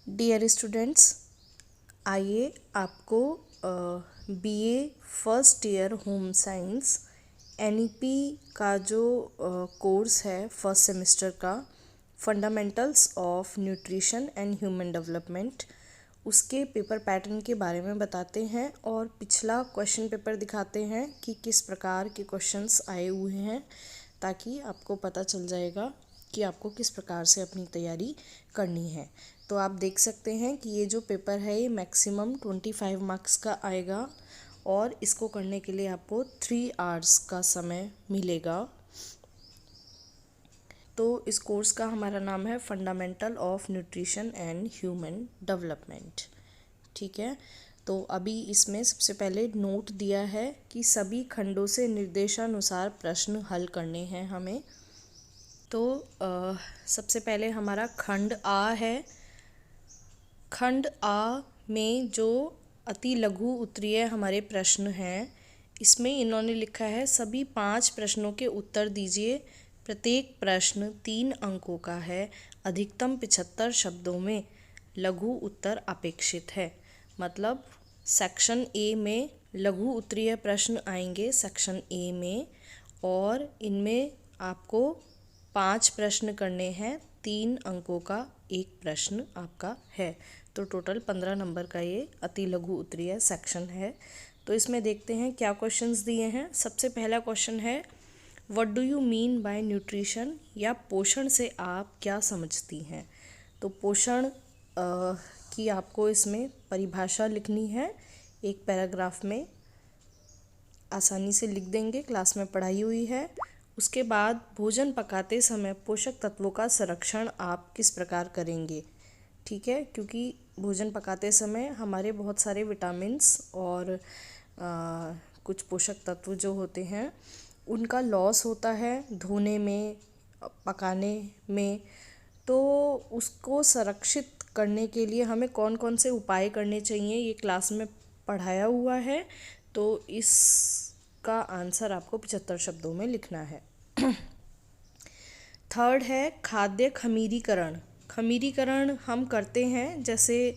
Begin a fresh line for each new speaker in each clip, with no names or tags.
Dear students, आइए आपको BA first year home science NEP का जो कोर्स है फर्स्ट सेमेस्टर का fundamentals of nutrition and human development, उसके पेपर पैटर्न के बारे में बताते हैं और पिछला क्वेश्चन पेपर दिखाते हैं कि किस प्रकार के क्वेश्चंस आए हुए हैं, ताकि आपको पता चल जाएगा कि आपको किस प्रकार से अपनी तैयारी करनी है। तो आप देख सकते हैं कि ये जो पेपर है ये मैक्सिमम 25 मार्क्स का आएगा और इसको करने के लिए आपको 3 आवर्स का समय मिलेगा। तो इस कोर्स का हमारा नाम है fundamental of nutrition and human development. ठीक है, तो अभी इसमें सबसे पहले नोट दिया है कि सभी खंडों से निर्देशानुसार प्रश्न हल करने हैं हमें। तो सबसे पहले हमारा खंड आ है। खंड आ में जो अति लघु उत्तरीय हमारे प्रश्न हैं, इसमें इन्होंने लिखा है सभी 5 प्रश्नों के उत्तर दीजिए। प्रत्येक प्रश्न 3 अंकों का है। अधिकतम 75 शब्दों में लघु उत्तर अपेक्षित है। मतलब सेक्शन ए में लघु उत्तरीय प्रश्न आएंगे सेक्शन ए में, और इनमें आपको 5 प्रश्न करने हैं। 3 अंकों का एक प्रश्न आपका है, तो टोटल 15 नंबर का ये अति लघु उत्तरीय सेक्शन है। तो इसमें देखते हैं क्या क्वेश्चंस दिए हैं। सबसे पहला क्वेश्चन है, what do you mean by nutrition, या पोषण से आप क्या समझती हैं। तो पोषण की आपको इसमें परिभाषा लिखनी है, एक पैराग्राफ में आसानी से लिख देंगे, क्लास में पढ़ाई हुई है। उसके बाद भोजन पकाते समय पोषक तत्वों का संरक्षण आप किस प्रकार करेंगे। ठीक है, क्योंकि भोजन पकाते समय हमारे बहुत सारे विटामिन्स और कुछ पोषक तत्व जो होते हैं उनका लॉस होता है धोने में, पकाने में। तो उसको संरक्षित करने के लिए हमें कौन कौन से उपाय करने चाहिए, ये क्लास में पढ़ाया हुआ है। तो इसका आंसर आपको 75 शब्दों में लिखना है। थर्ड है खाद्य खमीरीकरण। खमीरीकरण हम करते हैं, जैसे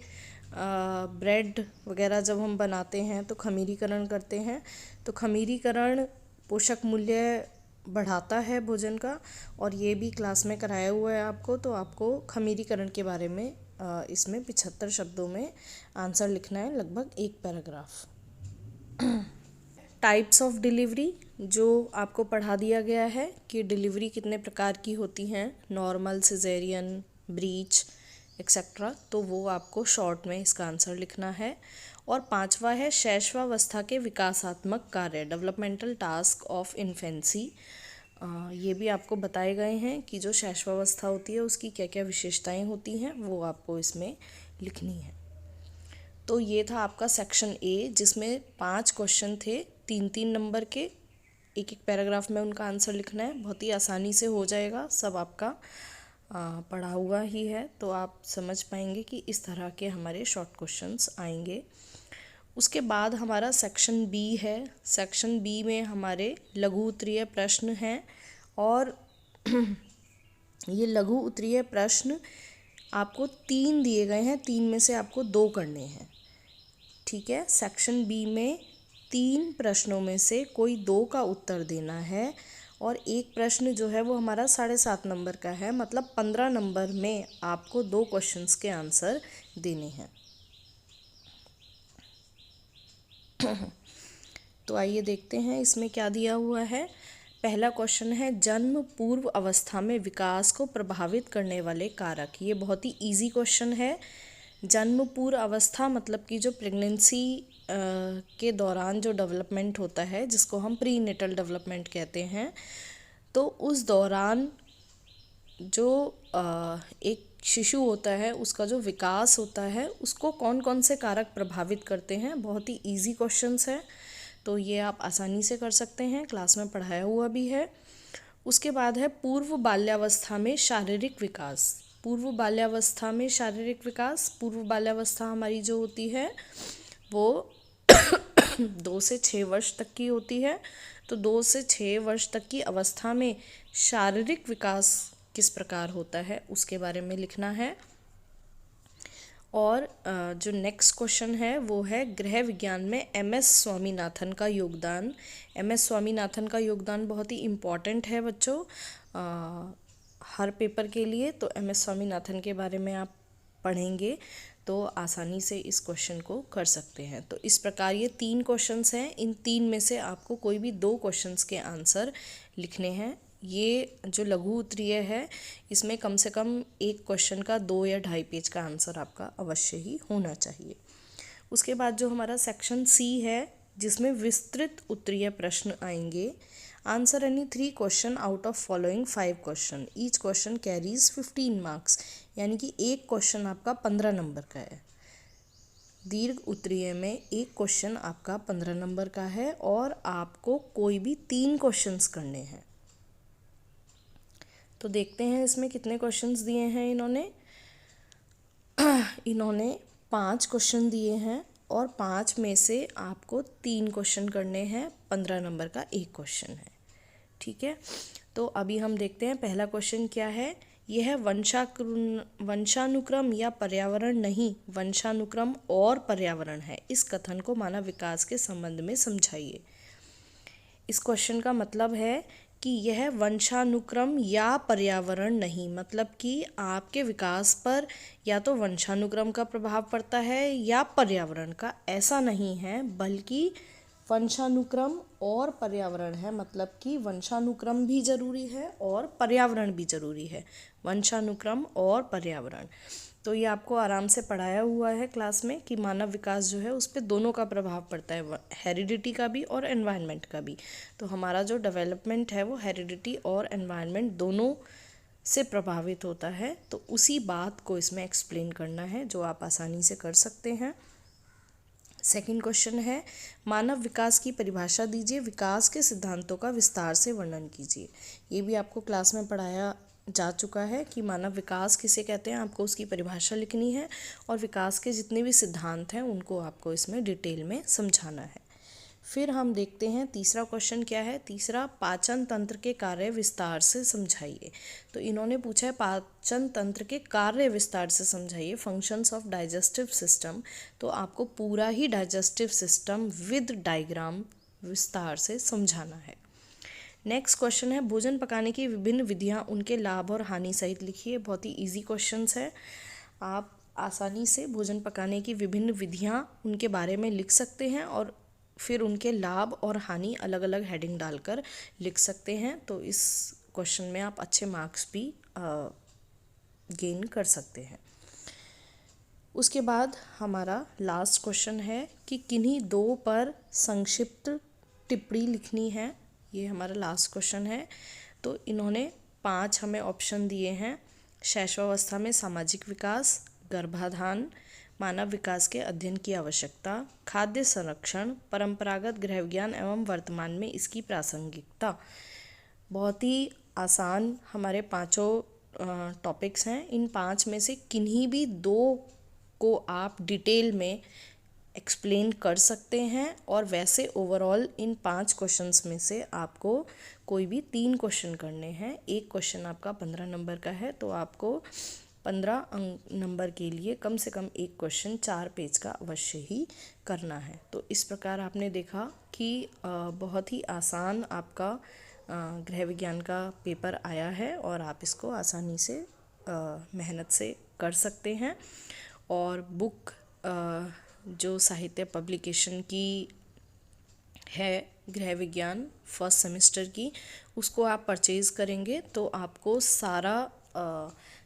ब्रेड वगैरह जब हम बनाते हैं तो खमीरीकरण करते हैं। तो खमीरीकरण पोषक मूल्य बढ़ाता है भोजन का, और ये भी क्लास में कराया हुआ है आपको। तो आपको खमीरीकरण के बारे में इसमें 75 शब्दों में आंसर लिखना है, लगभग एक पैराग्राफ। टाइप्स ऑफ डिलीवरी जो आपको पढ़ा दिया गया है कि डिलीवरी कितने प्रकार की होती हैं, नॉर्मल, सिजेरियन, ब्रीच एक्सेट्रा, तो वो आपको शॉर्ट में इसका आंसर लिखना है। और 5वां है शैशवावस्था के विकासात्मक कार्य, डेवलपमेंटल टास्क ऑफ इन्फेंसी। ये भी आपको बताए गए हैं कि जो शैशवावस्था होती है उसकी क्या क्या विशेषताएं होती हैं, वो आपको इसमें लिखनी है। तो ये था आपका सेक्शन ए, जिसमें 5 क्वेश्चन थे, 3-3 नंबर के, एक एक पैराग्राफ में उनका आंसर लिखना है। बहुत ही आसानी से हो जाएगा, सब आपका पढ़ा हुआ ही है, तो आप समझ पाएंगे कि इस तरह के हमारे शॉर्ट क्वेश्चंस आएंगे। उसके बाद हमारा सेक्शन बी है। सेक्शन बी में हमारे लघु उत्तरीय प्रश्न हैं, और ये लघु उत्तरीय प्रश्न आपको 3 दिए गए हैं, 3 में से आपको 2 करने हैं। ठीक है, सेक्शन बी में 3 प्रश्नों में से कोई 2 का उत्तर देना है, और एक प्रश्न जो है वो हमारा 7.5 नंबर का है। मतलब 15 नंबर में आपको 2 क्वेश्चंस के आंसर देने हैं। तो आइए देखते हैं इसमें क्या दिया हुआ है। पहला क्वेश्चन है, जन्म पूर्व अवस्था में विकास को प्रभावित करने वाले कारक। ये बहुत ही इजी क्वेश्चन है। जन्म पूर्व अवस्था मतलब कि जो प्रेगनेंसी के दौरान जो डेवलपमेंट होता है, जिसको हम प्री नेटल डेवलपमेंट कहते हैं, तो उस दौरान जो एक शिशु होता है उसका जो विकास होता है उसको कौन कौन से कारक प्रभावित करते हैं। बहुत ही इजी क्वेश्चंस है, तो ये आप आसानी से कर सकते हैं, क्लास में पढ़ाया हुआ भी है। उसके बाद है पूर्व बाल्यावस्था में शारीरिक विकास। पूर्व बाल्यावस्था में शारीरिक विकास, पूर्व बाल्यावस्था हमारी जो होती है वो 2 से 6 वर्ष तक की होती है। तो 2 से 6 वर्ष तक की अवस्था में शारीरिक विकास किस प्रकार होता है उसके बारे में लिखना है। और जो नेक्स्ट क्वेश्चन है वो है गृह विज्ञान में एमएस स्वामीनाथन का योगदान। एमएस स्वामीनाथन का योगदान बहुत ही इम्पॉर्टेंट है बच्चों हर पेपर के लिए। तो एमएस स्वामीनाथन के बारे में आप पढ़ेंगे तो आसानी से इस क्वेश्चन को कर सकते हैं। तो इस प्रकार ये 3 क्वेश्चंस हैं, इन 3 में से आपको कोई भी 2 क्वेश्चंस के आंसर लिखने हैं। ये जो लघु उत्तरीय है इसमें कम से कम एक क्वेश्चन का 2 या 2.5 पेज का आंसर आपका अवश्य ही होना चाहिए। उसके बाद जो हमारा सेक्शन सी है जिसमें विस्तृत उत्तरीय प्रश्न आएंगे। Answer any 3 question out of following 5 question, each question carries 15 marks, यानी कि एक क्वेश्चन आपका 15 नंबर का है। दीर्घ उत्तरीय में एक क्वेश्चन आपका 15 नंबर का है और आपको कोई भी 3 क्वेश्चंस करने हैं। तो देखते हैं इसमें कितने क्वेश्चंस दिए हैं इन्होंने 5 क्वेश्चन दिए हैं और 5 में से आपको 3 क्वेश्चन करने हैं, 15 नंबर का एक क्वेश्चन है। ठीक है, तो अभी हम देखते हैं पहला क्वेश्चन क्या है। यह वंशानुक्रम या पर्यावरण नहीं, वंशानुक्रम और पर्यावरण है। इस कथन को मानव विकास के संबंध में समझाइए। इस क्वेश्चन का मतलब है कि यह वंशानुक्रम या पर्यावरण नहीं, मतलब कि आपके विकास पर या तो वंशानुक्रम का प्रभाव पड़ता है या पर्यावरण का, ऐसा नहीं है, बल्कि वंशानुक्रम और पर्यावरण है। मतलब कि वंशानुक्रम भी जरूरी है और पर्यावरण भी जरूरी है, वंशानुक्रम और पर्यावरण। तो ये आपको आराम से पढ़ाया हुआ है क्लास में कि मानव विकास जो है उस पर दोनों का प्रभाव पड़ता है, हेरिडिटी का भी और एनवायरनमेंट का भी। तो हमारा जो डेवलपमेंट है वो हेरिडिटी और एनवायरनमेंट दोनों से प्रभावित होता है। तो उसी बात को इसमें एक्सप्लेन करना है, जो आप आसानी से कर सकते हैं। सेकंड क्वेश्चन है मानव विकास की परिभाषा दीजिए, विकास के सिद्धांतों का विस्तार से वर्णन कीजिए। ये भी आपको क्लास में पढ़ाया जा चुका है कि मानव विकास किसे कहते हैं, आपको उसकी परिभाषा लिखनी है और विकास के जितने भी सिद्धांत हैं उनको आपको इसमें डिटेल में समझाना है। फिर हम देखते हैं तीसरा क्वेश्चन क्या है। तीसरा, पाचन तंत्र के कार्य विस्तार से समझाइए। तो इन्होंने पूछा है पाचन तंत्र के कार्य विस्तार से समझाइए, फंक्शंस ऑफ डाइजेस्टिव सिस्टम। तो आपको पूरा ही डाइजेस्टिव सिस्टम विद डायग्राम विस्तार से समझाना है। नेक्स्ट क्वेश्चन है भोजन पकाने की विभिन्न विधियां, उनके लाभ और हानि सहित लिखिए। बहुत ही इजी क्वेश्चंस है, आप आसानी से भोजन पकाने की विभिन्न विधियां उनके बारे में लिख सकते हैं और फिर उनके लाभ और हानि अलग अलग हेडिंग डालकर लिख सकते हैं। तो इस क्वेश्चन में आप अच्छे मार्क्स भी गेन कर सकते हैं। उसके बाद हमारा लास्ट क्वेश्चन है कि किन्हीं 2 पर संक्षिप्त टिप्पणी लिखनी है। ये हमारा लास्ट क्वेश्चन है। तो इन्होंने 5 हमें ऑप्शन दिए हैं। शैशवावस्था में सामाजिक विकास, गर्भाधान, मानव विकास के अध्ययन की आवश्यकता, खाद्य संरक्षण, परंपरागत गृह विज्ञान एवं वर्तमान में इसकी प्रासंगिकता। बहुत ही आसान हमारे 5 टॉपिक्स हैं। इन 5 में से किन्हीं भी 2 को आप डिटेल में एक्सप्लेन कर सकते हैं और वैसे ओवरऑल इन 5 क्वेश्चंस में से आपको कोई भी 3 क्वेश्चन करने हैं। एक क्वेश्चन आपका 15 नंबर का है तो आपको 15 नंबर के लिए कम से कम एक क्वेश्चन 4 पेज का अवश्य ही करना है। तो इस प्रकार आपने देखा कि बहुत ही आसान आपका गृह विज्ञान का पेपर आया है और आप इसको आसानी से मेहनत से कर सकते हैं। और बुक जो साहित्य पब्लिकेशन की है गृह विज्ञान फर्स्ट सेमेस्टर की, उसको आप परचेज़ करेंगे तो आपको सारा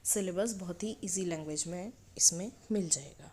सिलेबस बहुत ही इजी लैंग्वेज में इसमें मिल जाएगा।